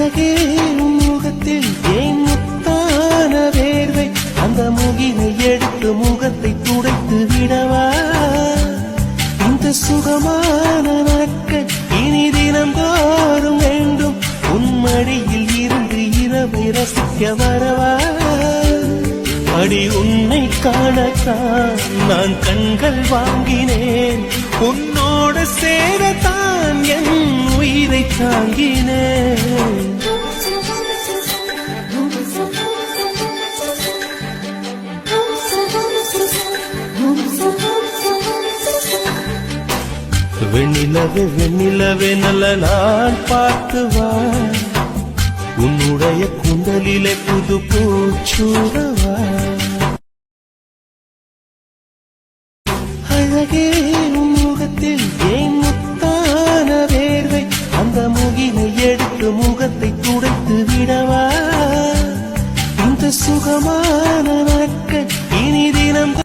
அழகே முகத்தில் ஏன் முத்தான வேர்வை அந்த முகினை எடுத்து முகத்தை துடைத்து விடவா இந்த சுகமான நாட்கள் இனி தினம் தோறும் வேண்டும் உன்மடியில் இருந்து இரவை ரசிக்க வரவா அடி உன்னை காணத்தான் நான் கண்கள் வாங்கினேன் உன்னோடு சேரத்தான் என் உயிரை தாங்கினேன் வெண்ணிலவே வெண்ணிலவே நல்ல நான் பார்த்து வா உன்னுடைய குண்டலிலே புது பூச்சூடவா அழகே முகத்தில் ஏன் முத்தான வேர்வை அந்த முகினை எடுத்து முகத்தை துடைத்து விடவா இந்த சுகமான நாட்கள் இனி தினம்